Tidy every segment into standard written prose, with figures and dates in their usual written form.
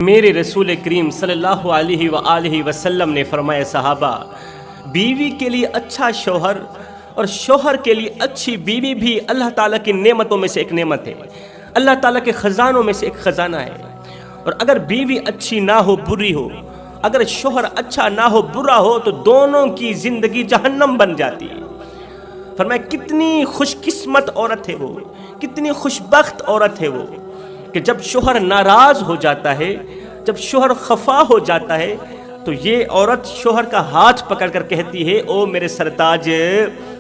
میرے رسول کریم صلی اللہ علیہ وآلہ وسلم نے فرمایا صحابہ، بیوی کے لیے اچھا شوہر اور شوہر کے لیے اچھی بیوی بھی اللہ تعالیٰ کی نعمتوں میں سے ایک نعمت ہے، اللہ تعالیٰ کے خزانوں میں سے ایک خزانہ ہے۔ اور اگر بیوی اچھی نہ ہو، بری ہو، اگر شوہر اچھا نہ ہو، برا ہو، تو دونوں کی زندگی جہنم بن جاتی ہے۔ فرمایا کتنی خوش قسمت عورت ہے وہ، کتنی خوش بخت عورت ہے وہ کہ جب شوہر ناراض ہو جاتا ہے، جب شوہر خفا ہو جاتا ہے، تو یہ عورت شوہر کا ہاتھ پکڑ کر کہتی ہے، او میرے سرتاج،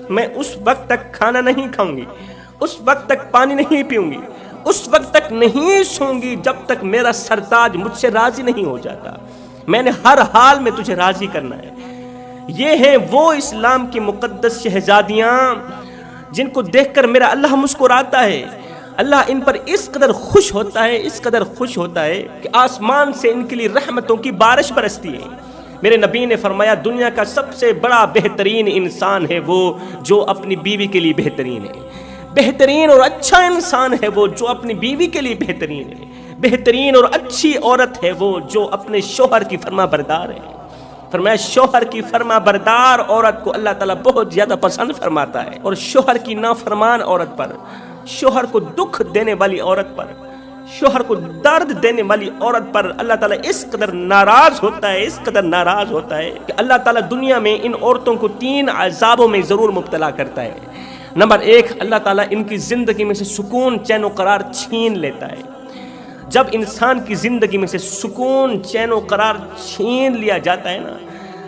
میں اس وقت تک کھانا نہیں کھاؤں گی، اس وقت تک پانی نہیں پیوں گی، اس وقت تک نہیں سوں گی جب تک میرا سرتاج مجھ سے راضی نہیں ہو جاتا۔ میں نے ہر حال میں تجھے راضی کرنا ہے۔ یہ ہیں وہ اسلام کی مقدس شہزادیاں جن کو دیکھ کر میرا اللہ مسکراتا ہے، اللہ ان پر اس قدر خوش ہوتا ہے، اس قدر خوش ہوتا ہے کہ آسمان سے ان کے لیے رحمتوں کی بارش برستی ہے۔ میرے نبی نے فرمایا دنیا کا سب سے بڑا بہترین انسان ہے وہ جو اپنی بیوی کے لیے بہترین ہے، بہترین اور اچھا انسان ہے وہ جو اپنی بیوی کے لیے بہترین ہے، بہترین اور اچھی عورت ہے وہ جو اپنے شوہر کی فرما بردار ہے۔ فرمایا شوہر کی فرما بردار عورت کو اللہ تعالیٰ بہت زیادہ پسند فرماتا ہے، اور شوہر کی نافرمان عورت پر، شوہر کو دکھ دینے والی عورت پر، شوہر کو درد دینے والی عورت پر اللہ تعالیٰ اس قدر ناراض ہوتا ہے، اس قدر ناراض ہوتا ہے کہ اللہ تعالیٰ دنیا میں ان عورتوں کو 3 عذابوں میں ضرور مبتلا کرتا ہے۔ نمبر 1، اللہ تعالیٰ ان کی زندگی میں سے سکون، چین و قرار چھین لیتا ہے۔ جب انسان کی زندگی میں سے سکون، چین و قرار چھین لیا جاتا ہے نا،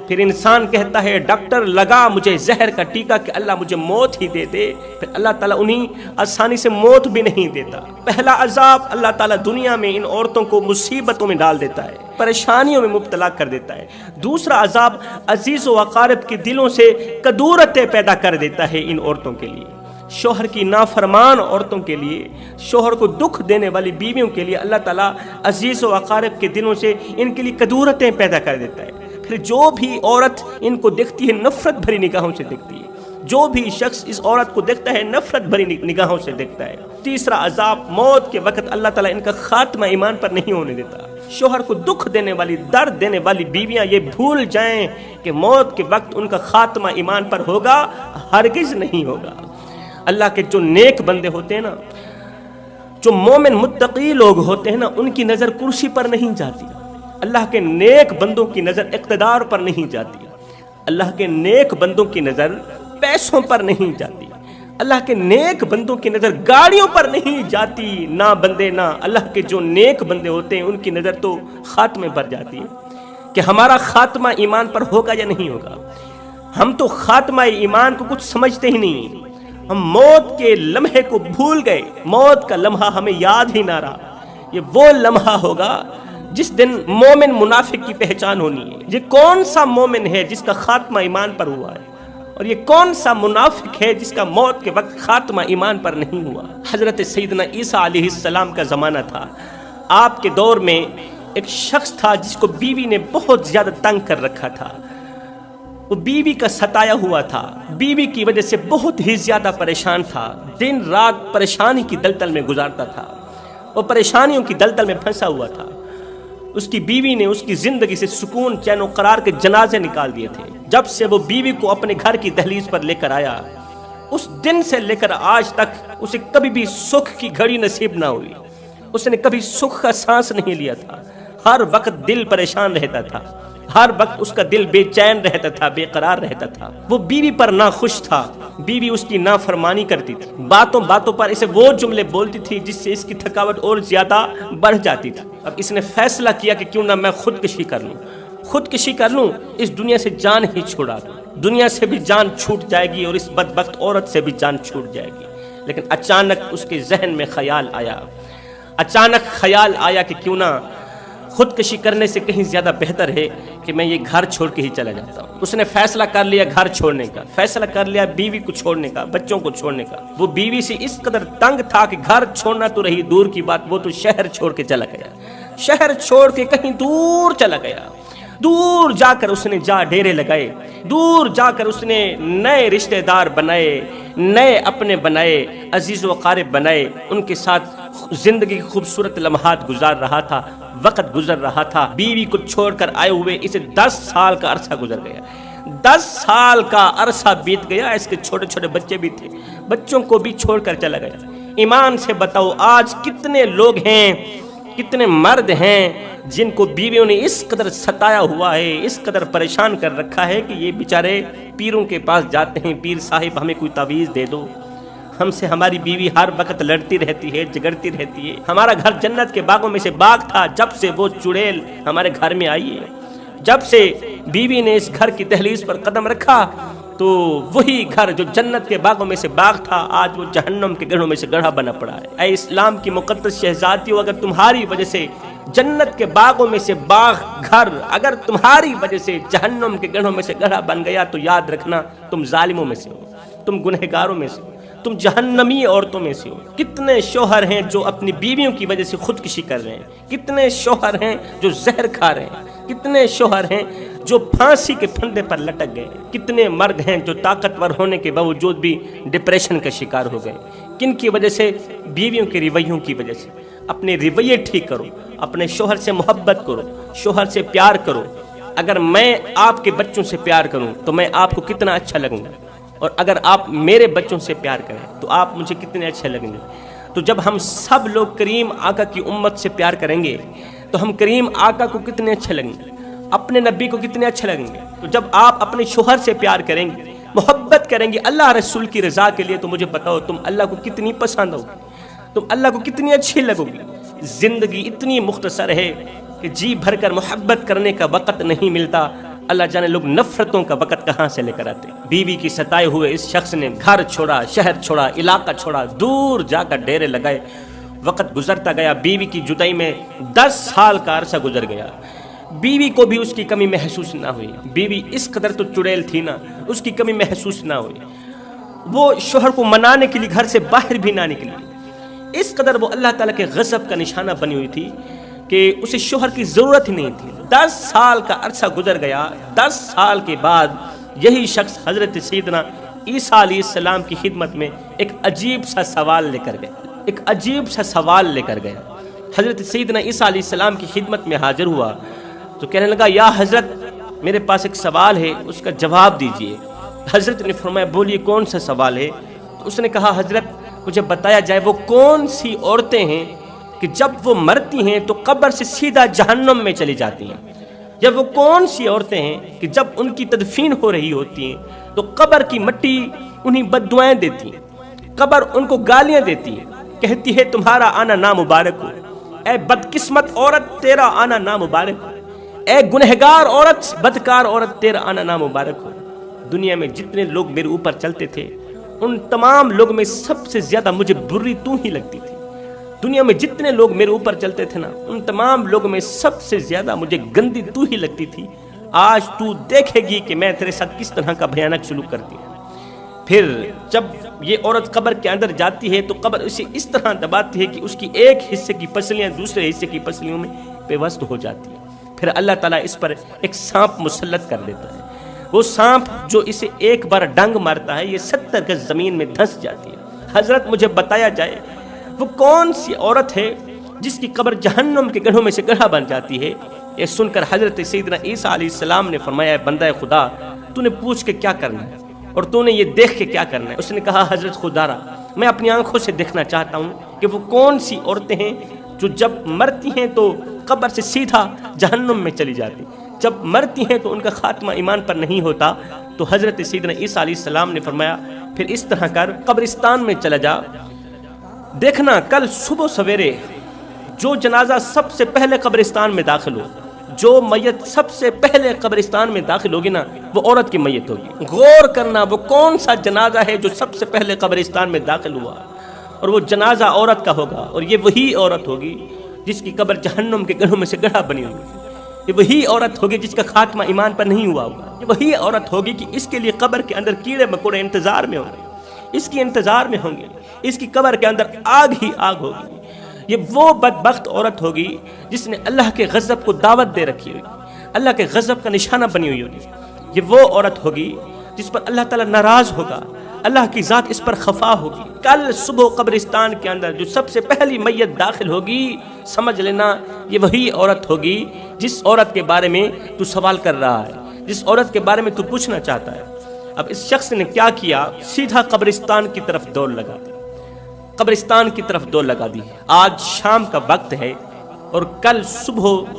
پھر انسان کہتا ہے ڈاکٹر لگا مجھے زہر کا ٹیکہ کہ اللہ مجھے موت ہی دے دے، پھر اللہ تعالیٰ انہیں آسانی سے موت بھی نہیں دیتا۔ پہلا عذاب اللہ تعالیٰ دنیا میں ان عورتوں کو مصیبتوں میں ڈال دیتا ہے، پریشانیوں میں مبتلا کر دیتا ہے۔ دوسرا عذاب عزیز و اقارب کے دلوں سے کدورتیں پیدا کر دیتا ہے ان عورتوں کے لیے، شوہر کی نافرمان عورتوں کے لیے، شوہر کو دکھ دینے والی بیویوں کے لیے اللہ تعالیٰ عزیز و اقارب کے دلوں سے ان کے لیے کدورتیں پیدا کر دیتا ہے۔ پھر جو بھی عورت ان کو دیکھتی ہے نفرت بھری نگاہوں سے دیکھتی ہے، جو بھی شخص اس عورت کو دیکھتا ہے نفرت بھری نگاہوں سے دیکھتا ہے۔ تیسرا عذاب موت کے وقت اللہ تعالیٰ ان کا خاتمہ ایمان پر نہیں ہونے دیتا۔ شوہر کو دکھ دینے والی، درد دینے والی بیویاں یہ بھول جائیں کہ موت کے وقت ان کا خاتمہ ایمان پر ہوگا، ہرگز نہیں ہوگا۔ اللہ کے جو نیک بندے ہوتے ہیں نا، جو مومن متقی لوگ ہوتے ہیں نا، ان کی نظر کرسی پر نہیں جاتی۔ اللہ کے نیک بندوں کی نظر اقتدار پر نہیں جاتی، اللہ کے نیک بندوں کی نظر پیسوں پر نہیں جاتی، اللہ کے نیک بندوں کی نظر گاڑیوں پر نہیں جاتی۔ نہ بندے، نہ اللہ کے جو نیک بندے ہوتے ہیں ان کی نظر تو خاتمے پر جاتی ہے کہ ہمارا خاتمہ ایمان پر ہوگا یا نہیں ہوگا۔ ہم تو خاتمہ ایمان کو کچھ سمجھتے ہی نہیں، ہم موت کے لمحے کو بھول گئے، موت کا لمحہ ہمیں یاد ہی نہ رہا۔ یہ وہ لمحہ ہوگا جس دن مومن منافق کی پہچان ہونی ہے۔ یہ کون سا مومن ہے جس کا خاتمہ ایمان پر ہوا ہے، اور یہ کون سا منافق ہے جس کا موت کے وقت خاتمہ ایمان پر نہیں ہوا۔ حضرت سیدنا عیسیٰ علیہ السلام کا زمانہ تھا، آپ کے دور میں ایک شخص تھا جس کو بیوی نے بہت زیادہ تنگ کر رکھا تھا، وہ بیوی کا ستایا ہوا تھا، بیوی کی وجہ سے بہت ہی زیادہ پریشان تھا، دن رات پریشانی کی دلدل میں گزارتا تھا، وہ پریشانیوں کی دلدل میں پھنسا ہوا تھا۔ اس کی بیوی نے اس کی زندگی سے سکون، چین و قرار کے جنازے نکال دیے تھے۔ جب سے وہ بیوی کو اپنے گھر کی دہلیز پر لے کر آیا، اس دن سے لے کر آج تک اسے کبھی بھی سکھ کی گھڑی نصیب نہ ہوئی، اس نے کبھی سکھ کا سانس نہیں لیا تھا، ہر وقت دل پریشان رہتا تھا، ہر وقت اس کا دل بے چین رہتا تھا، بے قرار رہتا تھا۔ وہ بیوی پر ناخوش تھا، بیوی اس کی نافرمانی کرتی تھی، باتوں باتوں پر اسے وہ جملے بولتی تھی جس سے اس کی تھکاوٹ اور زیادہ بڑھ جاتی تھی۔ اب اس نے فیصلہ کیا کہ کیوں نہ میں خودکشی کر لوں، خودکشی کر لوں، اس دنیا سے جان ہی چھڑا دوں، دنیا سے بھی جان چھوٹ جائے گی اور اس بدبخت عورت سے بھی جان چھوٹ جائے گی۔ لیکن اچانک اس کے ذہن میں خیال آیا، اچانک خیال آیا کہ کیوں نہ خودکشی کرنے سے کہیں زیادہ بہتر ہے کہ میں یہ گھر چھوڑ کے ہی چلا جاتا ہوں۔ اس نے فیصلہ کر لیا گھر چھوڑنے کا، فیصلہ کر لیا بیوی کو چھوڑنے کا، بچوں کو چھوڑنے کا۔ وہ بیوی سے اس قدر تنگ تھا کہ گھر چھوڑنا تو رہی دور کی بات، وہ تو شہر چھوڑ کے چلا گیا، شہر چھوڑ کے کہیں دور چلا گیا۔ دور جا کر اس نے جا ڈیرے لگائے، دور جا کر اس نے نئے رشتہ دار بنائے، نئے اپنے بنائے، عزیز و قارب بنائے، ان کے ساتھ زندگی کی خوبصورت لمحات گزار رہا تھا، وقت گزر رہا تھا۔ بیوی کو چھوڑ کر آئے ہوئے اسے 10 سال کا عرصہ گزر گیا، 10 سال کا عرصہ بیت گیا۔ اس کے چھوٹے چھوٹے بچے بھی تھے، بچوں کو بھی چھوڑ کر چلا گیا۔ ایمان سے بتاؤ آج کتنے لوگ ہیں، کتنے مرد ہیں جن کو بیویوں نے اس قدر ستایا ہوا ہے، اس قدر پریشان کر رکھا ہے کہ یہ بیچارے پیروں کے پاس جاتے ہیں، پیر صاحب ہمیں کوئی تعویذ دے دو۔ ہم سے ہماری بیوی ہر وقت لڑتی رہتی ہے، جھگڑتی رہتی ہے۔ ہمارا گھر جنت کے باغوں میں سے باغ تھا، جب سے وہ چڑیل ہمارے گھر میں آئی ہے، جب سے بیوی نے اس گھر کی دہلیز پر قدم رکھا تو وہی گھر جو جنت کے باغوں میں سے باغ تھا آج وہ جہنم کے گڑھوں میں سے گڑھا بنا پڑا ہے۔ اے اسلام کی مقدس شہزادیوں، اگر تمہاری وجہ سے جنت کے باغوں میں سے باغ گھر اگر تمہاری وجہ سے جہنم کے گڑھوں میں سے گڑھا بن گیا تو یاد رکھنا تم ظالموں میں سے ہو، تم گنہگاروں میں سے ہو، تم جہنمی عورتوں میں سے ہو۔ کتنے شوہر ہیں جو اپنی بیویوں کی وجہ سے خودکشی کر رہے ہیں، کتنے شوہر ہیں جو زہر کھا رہے ہیں، کتنے شوہر ہیں جو پھانسی کے پھندے پر لٹک گئے، کتنے مرد ہیں جو طاقتور ہونے کے باوجود بھی ڈپریشن کا شکار ہو گئے۔ کن کی وجہ سے؟ بیویوں کے رویوں کی وجہ سے۔ اپنے رویے ٹھیک کرو، اپنے شوہر سے محبت کرو، شوہر سے پیار کرو۔ اگر میں آپ کے بچوں سے پیار کروں تو میں آپ کو کتنا اچھا لگوں گا، اور اگر آپ میرے بچوں سے پیار کریں تو آپ مجھے کتنے اچھے لگیں گے۔ تو جب ہم سب لوگ کریم آقا کی امت سے پیار کریں گے تو ہم کریم آقا کو کتنے اچھے لگیں گے، اپنے نبی کو کتنے اچھے لگیں گے۔ تو جب آپ اپنے شوہر سے پیار کریں گے، محبت کریں گے اللہ رسول کی رضا کے لیے، تو مجھے بتاؤ تم اللہ کو کتنی پسند ہوگی، تم اللہ کو کتنی اچھی لگو گی۔ زندگی اتنی مختصر ہے کہ جی بھر کر محبت کرنے کا وقت نہیں ملتا، اللہ جانے لوگ نفرتوں کا وقت کہاں سے لے کر آتے۔ بیوی کی ستائے ہوئے اس شخص نے گھر چھوڑا، شہر چھوڑا، علاقہ چھوڑا، دور جا کر ڈیرے لگائے۔ وقت گزرتا گیا، بیوی کی جدائی میں 10 سال کا عرصہ گزر گیا۔ بیوی کو بھی اس کی کمی محسوس نہ ہوئی، بیوی اس قدر تو چڑیل تھی نا، اس کی کمی محسوس نہ ہوئی۔ وہ شوہر کو منانے کے لیے گھر سے باہر بھی نہ نکلی، اس قدر وہ اللہ تعالیٰ کے غضب کا نشانہ بنی ہوئی تھی کہ اسے شوہر کی ضرورت ہی نہیں تھی۔ 10 سال کا عرصہ گزر گیا، 10 سال کے بعد یہی شخص حضرت سیدنا عیسیٰ علیہ السلام کی خدمت میں ایک عجیب سا سوال لے کر گیا، ایک عجیب سا سوال لے کر گیا۔ حضرت سیدنا عیسیٰ علیہ السلام کی خدمت میں حاضر ہوا تو کہنے لگا یا حضرت میرے پاس ایک سوال ہے، اس کا جواب دیجئے۔ حضرت نے فرمایا بولیے کون سا سوال ہے؟ تو اس نے کہا حضرت مجھے بتایا جائے وہ کون سی عورتیں ہیں کہ جب وہ مرتی ہیں تو قبر سے سیدھا جہنم میں چلی جاتی ہیں، جب وہ کون سی عورتیں ہیں کہ جب ان کی تدفین ہو رہی ہوتی ہیں تو قبر کی مٹی انہیں بد دعائیں دیتی ہیں، قبر ان کو گالیاں دیتی ہے، کہتی ہے تمہارا آنا نامبارک ہو، اے بدقسمت عورت تیرا آنا نامبارک ہو، اے گنہگار عورت، بدکار عورت تیرا آنا نامبارک ہو۔ دنیا میں جتنے لوگ میرے اوپر چلتے تھے ان تمام لوگ میں سب سے زیادہ مجھے بری تو ہی لگتی تھی۔ دنیا میں جتنے لوگ میرے اوپر چلتے تھے نا ان تمام لوگوں میں سب سے زیادہ مجھے گندی تو ہی لگتی تھی۔ آج تو دیکھے گی کہ میں تیرے ساتھ کس طرح کا بھیانک سلوک کرتی ہوں۔ پھر جب یہ عورت قبر کے اندر جاتی ہے تو قبر اسے اس طرح دباتی ہے کہ اس کی ایک حصے کی پسلیاں دوسرے حصے کی پسلیوں میں پیوست ہو جاتی ہیں۔ پھر اللہ تعالیٰ اس پر ایک سانپ مسلط کر دیتا ہے، وہ سانپ جو اسے ایک بار ڈنگ مارتا ہے یہ 70 گز زمین میں دھنس جاتی ہے۔ حضرت مجھے بتایا جائے وہ کون سی عورت ہے جس کی قبر جہنم کے گڑھوں میں سے گڑھا بن جاتی ہے؟ یہ سن کر حضرت سیدنا عیسیٰ علیہ السلام نے فرمایا بندہ خدا تو نے پوچھ کے کیا کرنا ہے اور تو نے یہ دیکھ کے کیا کرنا ہے؟ اس نے کہا حضرت خدا را میں اپنی آنکھوں سے دیکھنا چاہتا ہوں کہ وہ کون سی عورتیں ہیں جو جب مرتی ہیں تو قبر سے سیدھا جہنم میں چلی جاتی، جب مرتی ہیں تو ان کا خاتمہ ایمان پر نہیں ہوتا۔ تو حضرت سیدنا عیسیٰ علیہ السلام نے فرمایا پھر اس طرح کر قبرستان میں چلا جا، دیکھنا کل صبح سویرے جو جنازہ سب سے پہلے قبرستان میں داخل ہو، جو میت سب سے پہلے قبرستان میں داخل ہوگی نا وہ عورت کی میت ہوگی۔ غور کرنا وہ کون سا جنازہ ہے جو سب سے پہلے قبرستان میں داخل ہوا، اور وہ جنازہ عورت کا ہوگا، اور یہ وہی عورت ہوگی جس کی قبر جہنم کے گڑھوں میں سے گڑھا بنی ہوگی، یہ وہی عورت ہوگی جس کا خاتمہ ایمان پر نہیں ہوا ہوگا، یہ وہی عورت ہوگی کہ اس کے لیے قبر کے اندر کیڑے مکوڑے انتظار میں ہوں گے، اس کی انتظار میں ہوں گے، اس کی قبر کے اندر آگ ہی آگ ہوگی۔ یہ وہ بدبخت عورت ہوگی جس نے اللہ کے غضب کو دعوت دے رکھی ہوگی، اللہ کے غضب کا نشانہ بنی ہوئی ہوگی۔ یہ وہ عورت ہوگی جس پر اللہ تعالیٰ ناراض ہوگا، اللہ کی ذات اس پر خفا ہوگی. کل صبح قبرستان کے اندر جو سب سے پہلی میت داخل ہوگی، سمجھ لینا یہ وہی عورت ہوگی جس عورت کے بارے میں تو سوال کر رہا ہے، جس عورت کے بارے میں تو پوچھنا چاہتا ہے. اب اس شخص نے کیا کیا؟ سیدھا قبرستان کی طرف دوڑ لگا دی، قبرستان کی طرف دوڑ لگا دی. آج شام کا وقت ہے اور کل صبح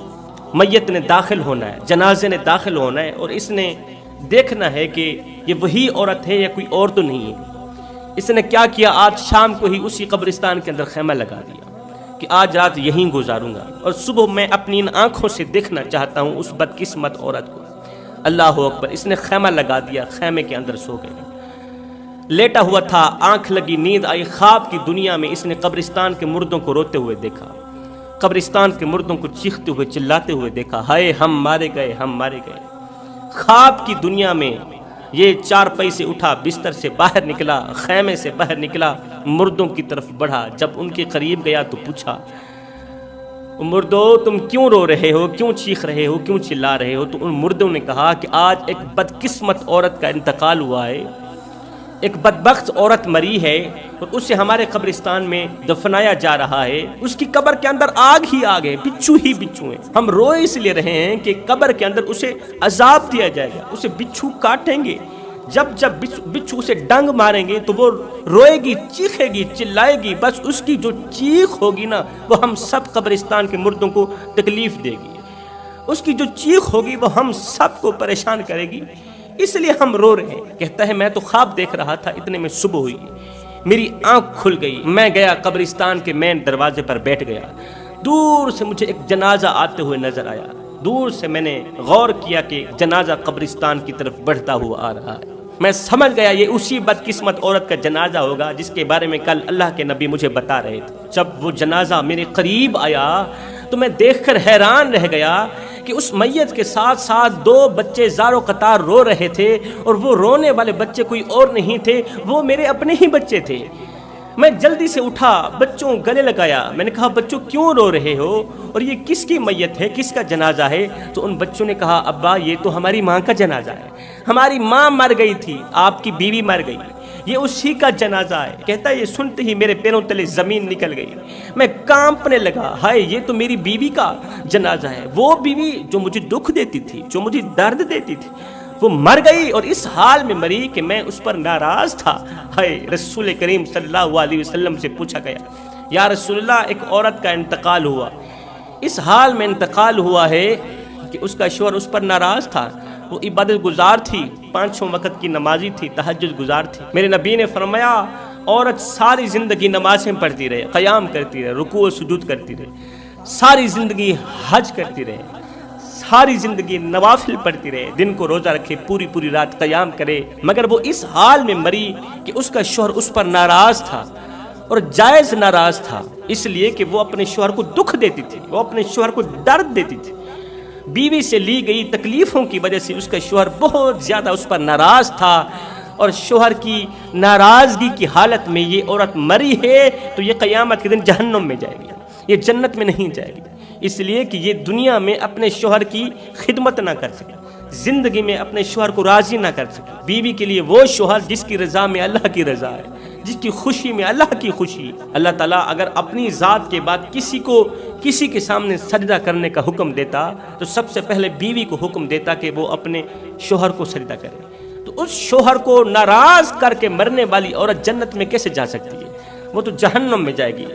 میت نے داخل ہونا ہے، جنازے نے داخل ہونا ہے، اور اس نے دیکھنا ہے کہ یہ وہی عورت ہے یا کوئی اور تو نہیں ہے. اس نے کیا کیا؟ آج شام کو ہی اسی قبرستان کے اندر خیمہ لگا دیا کہ آج رات یہیں گزاروں گا، اور صبح میں اپنی ان آنکھوں سے دیکھنا چاہتا ہوں اس بدقسمت عورت کو. اللہ اکبر. اس نے خیمہ لگا دیا، خیمے کے اندر سو گئے. لیٹا ہوا تھا، آنکھ لگی، نیند آئی. خواب کی دنیا میں اس نے قبرستان کے مردوں کو روتے ہوئے دیکھا، قبرستان کے مردوں کو چیختے ہوئے چلاتے ہوئے دیکھا، ہائے ہم مارے گئے، ہم مارے گئے. خواب کی دنیا میں یہ چارپائی سے اٹھا، بستر سے باہر نکلا، خیمے سے باہر نکلا، مردوں کی طرف بڑھا. جب ان کے قریب گیا تو پوچھا، مردو تم کیوں رو رہے ہو، کیوں چیخ رہے ہو، کیوں چلا رہے ہو؟ تو ان مردوں نے کہا کہ آج ایک بدقسمت عورت کا انتقال ہوا ہے، ایک بدبخت عورت مری ہے اور اسے ہمارے قبرستان میں دفنایا جا رہا ہے. اس کی قبر کے اندر آگ ہی آگ ہے، بچھو ہی بچھو ہیں. ہم روئے اس لیے رہے ہیں کہ قبر کے اندر اسے عذاب دیا جائے گا، اسے بچھو کاٹیں گے. جب بچھو اسے ڈنگ ماریں گے تو وہ روئے گی، چیخے گی، چلائے گی. بس اس کی جو چیخ ہوگی نا وہ ہم سب قبرستان کے مردوں کو تکلیف دے گی. اس کی جو چیخ ہوگی وہ ہم سب کو پریشان کرے گی، اس لیے ہم رو رہے ہیں. کہتا ہے میں تو خواب دیکھ رہا تھا، اتنے میں صبح ہوئی، میری آنکھ کھل گئی. میں گیا قبرستان کے مین دروازے پر بیٹھ گیا. دور سے مجھے ایک جنازہ آتے ہوئے نظر آیا. دور سے میں نے غور کیا کہ جنازہ قبرستان کی طرف بڑھتا ہوا آ رہا ہے. میں سمجھ گیا یہ اسی بدقسمت عورت کا جنازہ ہوگا جس کے بارے میں کل اللہ کے نبی مجھے بتا رہے تھے. جب وہ جنازہ میرے قریب آیا تو میں دیکھ کر حیران رہ گیا کہ اس میت کے ساتھ ساتھ 2 بچے زار و قطار رو رہے تھے، اور وہ رونے والے بچے کوئی اور نہیں تھے، وہ میرے اپنے ہی بچے تھے. میں جلدی سے اٹھا، بچوں گلے لگایا. میں نے کہا بچوں کیوں رو رہے ہو اور یہ کس کی میت ہے، کس کا جنازہ ہے؟ تو ان بچوں نے کہا ابا یہ تو ہماری ماں کا جنازہ ہے، ہماری ماں مر گئی تھی، آپ کی بیوی مر گئی، یہ اسی کا جنازہ ہے. کہتا ہے یہ سنتے ہی میرے پیروں تلے زمین نکل گئی، میں کانپنے لگا. ہائے یہ تو میری بیوی کا جنازہ ہے، وہ بیوی جو مجھے دکھ دیتی تھی، جو مجھے درد دیتی تھی، وہ مر گئی اور اس حال میں مری کہ میں اس پر ناراض تھا. ہائے رسول کریم صلی اللہ علیہ وسلم سے پوچھا گیا یا رسول اللہ ایک عورت کا انتقال ہوا، اس حال میں انتقال ہوا ہے کہ اس کا شوہر اس پر ناراض تھا، وہ عبادت گزار تھی، 5 وقت کی نمازی تھی، تہجد گزار تھی. میرے نبی نے فرمایا عورت ساری زندگی نمازیں پڑھتی رہے، قیام کرتی رہے، رکوع و سجود کرتی رہے، ساری زندگی حج کرتی رہے، ساری زندگی نوافل پڑھتی رہے، دن کو روزہ رکھے، پوری رات قیام کرے، مگر وہ اس حال میں مری کہ اس کا شوہر اس پر ناراض تھا، اور جائز ناراض تھا، اس لیے کہ وہ اپنے شوہر کو دکھ دیتی تھی، وہ اپنے شوہر کو درد دیتی تھی. بیوی سے لی گئی تکلیفوں کی وجہ سے اس کا شوہر بہت زیادہ اس پر ناراض تھا، اور شوہر کی ناراضگی کی حالت میں یہ عورت مری ہے تو یہ قیامت کے دن جہنم میں جائے گی، یہ جنت میں نہیں جائے گی. اس لیے کہ یہ دنیا میں اپنے شوہر کی خدمت نہ کر سکے، زندگی میں اپنے شوہر کو راضی نہ کر سکے. بیوی کے لیے وہ شوہر جس کی رضا میں اللہ کی رضا ہے، جس کی خوشی میں اللہ کی خوشی. اللہ تعالیٰ اگر اپنی ذات کے بعد کسی کے سامنے سجدہ کرنے کا حکم دیتا تو سب سے پہلے بیوی کو حکم دیتا کہ وہ اپنے شوہر کو سجدہ کرے. تو اس شوہر کو ناراض کر کے مرنے والی عورت جنت میں کیسے جا سکتی ہے؟ وہ تو جہنم میں جائے گی،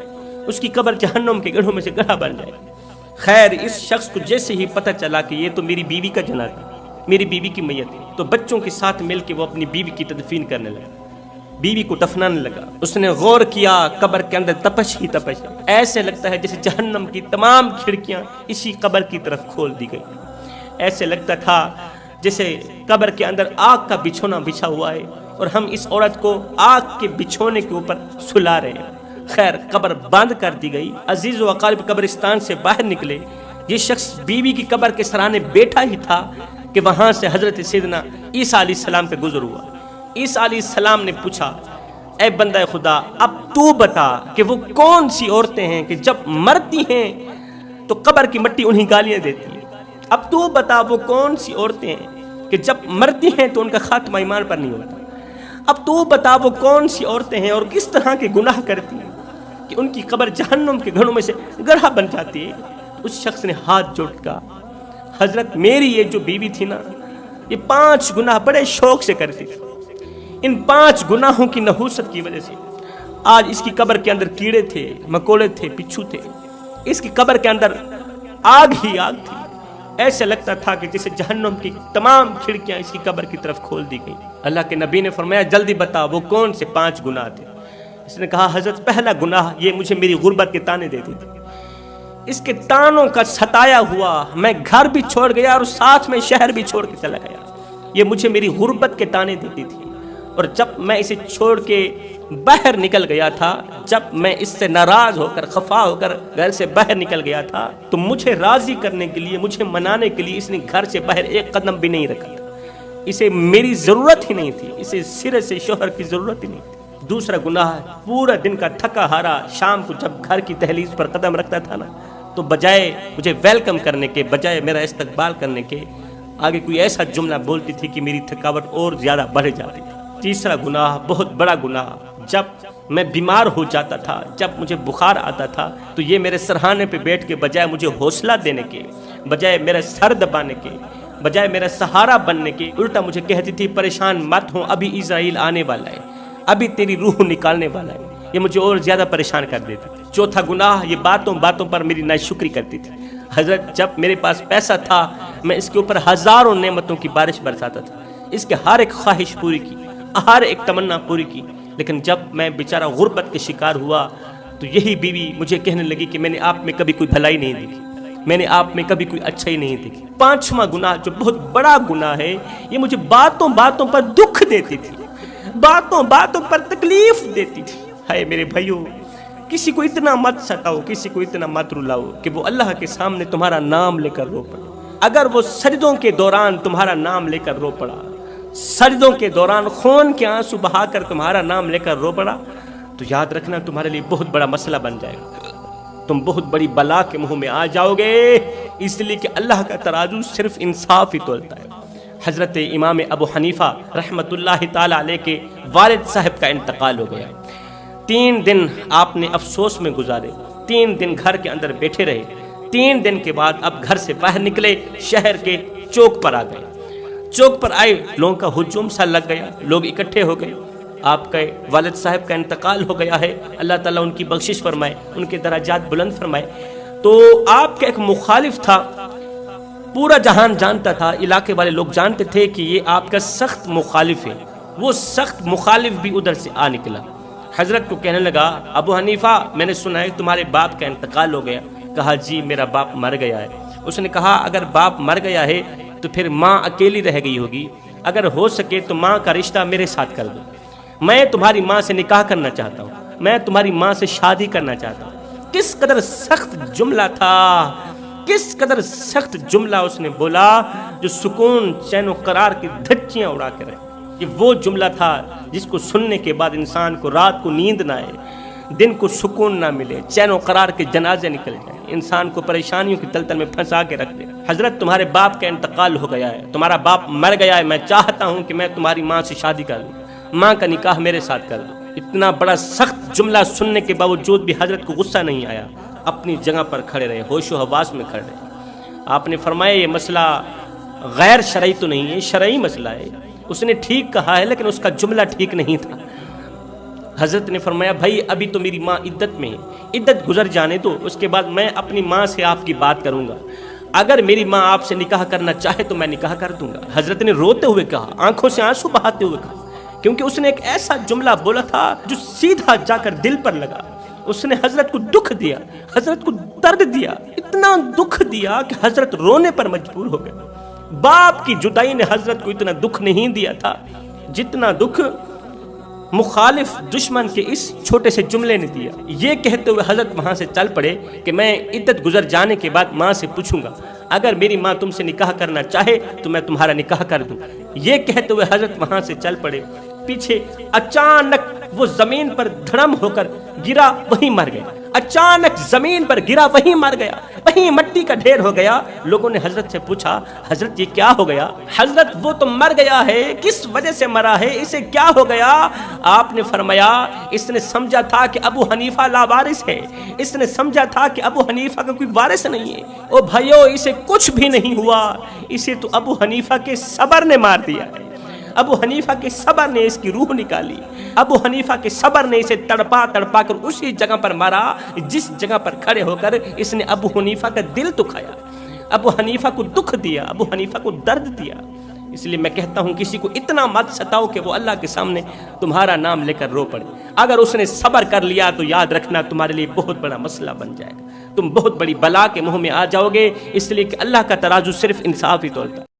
اس کی قبر جہنم کے گڑھوں میں سے گڑھا بن جائے گی. خیر اس شخص کو جیسے ہی پتہ چلا کہ یہ تو میری بیوی کا جنازہ ہے، میری بیوی کی میت ہے، تو بچوں کے ساتھ مل کے وہ اپنی بیوی کی تدفین کرنے لگا، بیوی کو دفنانے لگا. اس نے غور کیا، قبر کے اندر تپش ہی تپش، ایسے لگتا ہے جیسے جہنم کی تمام کھڑکیاں اسی قبر کی طرف کھول دی گئی. ایسے لگتا تھا جیسے قبر کے اندر آگ کا بچھونا بچھا ہوا ہے اور ہم اس عورت کو آگ کے بچھونے کے اوپر سلا رہے ہیں. خیر قبر بند کر دی گئی. عزیز و اقارب قبرستان سے باہر نکلے. یہ شخص بیوی کی قبر کے سرانے بیٹھا ہی تھا کہ وہاں سے حضرت سیدنا عیسیٰ علیہ السلام پہ گزر ہوا. عیسیٰ علیہ السلام نے پوچھا اے بندہ خدا اب تو بتا کہ وہ کون سی عورتیں ہیں کہ جب مرتی ہیں تو قبر کی مٹی انہیں گالیاں دیتی ہے. اب تو بتا وہ کون سی عورتیں ہیں کہ جب مرتی ہیں تو ان کا خاتمہ ایمان پر نہیں ہوتا. اب تو بتا وہ کون سی عورتیں ہیں اور کس طرح کے گناہ کرتی ہیں کہ ان کی قبر جہنم کے گھروں میں سے گڑھا بن جاتی ہے۔ اس شخص نے ہاتھ جوڑ کر، حضرت میری یہ جو بیوی تھی نا، یہ 5 گناہ بڑے شوق سے کرتی تھی، ان 5 گناہوں کی نحوست کی وجہ سے آج اس کی قبر کے اندر کیڑے تھے، مکوڑے تھے، بچھو تھے، اس کی قبر کے اندر آگ ہی آگ تھی۔ ایسا لگتا تھا کہ جسے جہنم کی تمام کھڑکیاں اس کی قبر کی طرف کھول دی گئی۔ اللہ کے نبی نے فرمایا جلدی بتا وہ کون سے 5 گناہ تھے؟ اس نے کہا حضرت پہلا گناہ یہ مجھے میری غربت کے تانے دیتی تھی، اس کے تانوں کا ستایا ہوا میں گھر بھی چھوڑ گیا اور ساتھ میں شہر بھی چھوڑ کے چلا گیا، یہ مجھے میری غربت کے تانے دیتی تھی، اور جب میں اسے چھوڑ کے باہر نکل گیا تھا، جب میں اس سے ناراض ہو کر خفا ہو کر گھر سے باہر نکل گیا تھا تو مجھے راضی کرنے کے لیے، مجھے منانے کے لیے اس نے گھر سے باہر ایک قدم بھی نہیں رکھا تھا، اسے میری ضرورت ہی نہیں تھی، اسے سرے سے شوہر کی ضرورت ہی نہیں تھی۔ دوسرا گناہ، پورا دن کا تھکا ہارا شام کو جب گھر کی دہلیز پر قدم رکھتا تھا نا تو بجائے مجھے ویلکم کرنے کے، بجائے میرا استقبال کرنے کے، آگے کوئی ایسا جملہ بولتی تھی کہ میری تھکاوٹ اور زیادہ بڑھ جاتی تھی۔ تیسرا گناہ، بہت بڑا گناہ، جب میں بیمار ہو جاتا تھا، جب مجھے بخار آتا تھا تو یہ میرے سرہانے پہ بیٹھ کے بجائے مجھے حوصلہ دینے کے، بجائے میرا سر دبانے کے، بجائے میرا سہارا بننے کے، الٹا مجھے کہتی تھی پریشان مت ہو، ابھی اسرائیل آنے والا ہے، ابھی تیری روح نکالنے والا ہے۔ یہ مجھے اور زیادہ پریشان کر دیتی تھی۔ چوتھا گناہ، یہ باتوں باتوں پر میری ناشکری کرتی تھی۔ حضرت جب میرے پاس پیسہ تھا میں اس کے اوپر ہزاروں نعمتوں کی بارش برساتا تھا، اس کے ہر ایک خواہش پوری کی، ہر ایک تمنا پوری کی، لیکن جب میں بیچارہ غربت کے شکار ہوا تو یہی بیوی مجھے کہنے لگی کہ میں نے آپ میں کبھی کوئی بھلائی نہیں دیکھی، میں نے آپ میں کبھی کوئی اچھائی نہیں دیکھی۔ پانچواں گناہ جو بہت بڑا گناہ ہے، یہ مجھے باتوں باتوں پر دکھ دیتی تھی، باتوں باتوں پر تکلیف دیتی تھی۔ ہائے میرے بھائیو، کسی کو اتنا مت ستاؤ، کسی کو اتنا مت رلاؤ کہ وہ اللہ کے سامنے تمہارا نام لے کر رو پڑے۔ اگر وہ سجدوں کے دوران تمہارا نام لے کر رو پڑا، سجدوں کے دوران خون کے آنسو بہا کر تمہارا نام لے کر رو پڑا، تو یاد رکھنا تمہارے لیے بہت بڑا مسئلہ بن جائے گا، تم بہت بڑی بلا کے منہ میں آ جاؤ گے، اس لیے کہ اللہ کا ترازو صرف انصاف ہی تولتا ہے۔ حضرت امام ابو حنیفہ رحمۃ اللہ تعالی علیہ کے والد صاحب کا انتقال ہو گیا۔ 3 دن آپ نے افسوس میں گزارے، 3 دن گھر کے اندر بیٹھے رہے۔ 3 دن کے بعد اب گھر سے باہر نکلے، شہر کے چوک پر آ گئے۔ چوک پر آئے، لوگوں کا ہجوم سا لگ گیا، لوگ اکٹھے ہو گئے، آپ کے والد صاحب کا انتقال ہو گیا ہے، اللہ تعالیٰ ان کی بخشش فرمائے، ان کے درجات بلند فرمائے۔ تو آپ کا ایک مخالف تھا، پورا جہان جانتا تھا، علاقے والے لوگ جانتے تھے کہ یہ آپ کا سخت مخالف ہے، وہ سخت مخالف بھی ادھر سے آ نکلا، حضرت کو کہنے لگا ابو حنیفہ میں نے سنا ہے تمہارے باپ کا انتقال ہو گیا۔ کہا جی میرا باپ مر گیا ہے۔ اس نے کہا اگر باپ مر گیا ہے تو پھر ماں اکیلی رہ گئی ہوگی، اگر ہو سکے تو ماں کا رشتہ میرے ساتھ کر دو، میں تمہاری ماں سے نکاح کرنا چاہتا ہوں، میں تمہاری ماں سے شادی کرنا چاہتا ہوں۔ کس قدر سخت جملہ تھا، کس قدر سخت جملہ اس نے بولا جو سکون چین و قرار کی دھچیاں اڑا کے رکھ۔ یہ وہ جملہ تھا جس کو سننے کے بعد انسان کو رات کو نیند نہ آئے، دن کو سکون نہ ملے، چین و قرار کے جنازے نکل جائیں، انسان کو پریشانیوں کی تلتل میں پھنسا کے رکھ دے۔ حضرت تمہارے باپ کا انتقال ہو گیا ہے، تمہارا باپ مر گیا ہے، میں چاہتا ہوں کہ میں تمہاری ماں سے شادی کر لوں، ماں کا نکاح میرے ساتھ کر دو۔ اتنا بڑا سخت جملہ سننے کے باوجود بھی حضرت کو غصہ نہیں آیا، اپنی جگہ پر کھڑے رہے، ہوش و حواس میں کھڑے رہے۔ آپ نے فرمایا یہ مسئلہ غیر شرعی تو نہیں ہے، شرعی مسئلہ ہے، اس نے ٹھیک کہا ہے لیکن اس کا جملہ ٹھیک نہیں تھا۔ حضرت نے فرمایا بھائی ابھی تو میری ماں عدت میں ہے، عدت گزر جانے دو، اس کے بعد میں اپنی ماں سے آپ کی بات کروں گا، اگر میری ماں آپ سے نکاح کرنا چاہے تو میں نکاح کر دوں گا۔ حضرت نے روتے ہوئے کہا، آنکھوں سے آنسو بہاتے ہوئے کہا، کیونکہ اس نے ایک ایسا جملہ بولا تھا جو سیدھا جا کر دل پر لگا۔ اس نے حضرت کو دکھ دیا، حضرت کو درد دیا، اتنا دکھ دیا کہ حضرت رونے پر مجبور ہو گئے۔ باپ کی جدائی نے حضرت کو اتنا دکھ نہیں دیا تھا جتنا دکھ مخالف دشمن کے اس چھوٹے سے جملے نے دیا۔ یہ کہتے ہوئے حضرت وہاں سے چل پڑے کہ میں عدت گزر جانے کے بعد ماں سے پوچھوں گا، اگر میری ماں تم سے نکاح کرنا چاہے تو میں تمہارا نکاح کر دوں۔ یہ کہتے ہوئے حضرت وہاں سے چل پڑے، پیچھے اچانک وہ زمین پر دھڑم ہو کر گرا، وہیں مر گئے۔ اچانک زمین پر گرا، وہیں مر گیا، وہیں مٹی کا ڈھیر ہو گیا۔ لوگوں نے حضرت سے پوچھا حضرت یہ کیا ہو گیا؟ حضرت وہ تو مر گیا ہے، کس وجہ سے مرا ہے، اسے کیا ہو گیا؟ آپ نے فرمایا اس نے سمجھا تھا کہ ابو حنیفہ لاوارث ہے، اس نے سمجھا تھا کہ ابو حنیفہ کا کوئی وارث نہیں ہے۔ او بھائیو، اسے کچھ بھی نہیں ہوا، اسے تو ابو حنیفہ کے صبر نے مار دیا ہے۔ ابو حنیفہ کے صبر نے اس کی روح نکالی، ابو حنیفہ کے صبر نے اسے تڑپا تڑپا کر اسی جگہ پر مارا جس جگہ پر کھڑے ہو کر اس نے ابو حنیفہ کا دل دکھایا، ابو حنیفہ کو دکھ دیا، ابو حنیفہ کو درد دیا۔ اس لیے میں کہتا ہوں کسی کو اتنا مت ستاؤ کہ وہ اللہ کے سامنے تمہارا نام لے کر رو پڑے۔ اگر اس نے صبر کر لیا تو یاد رکھنا تمہارے لیے بہت بڑا مسئلہ بن جائے گا، تم بہت بڑی بلا کے منہ میں آ جاؤ گے، اس لیے کہ اللہ کا ترازو صرف انصاف ہی تولتا ہے۔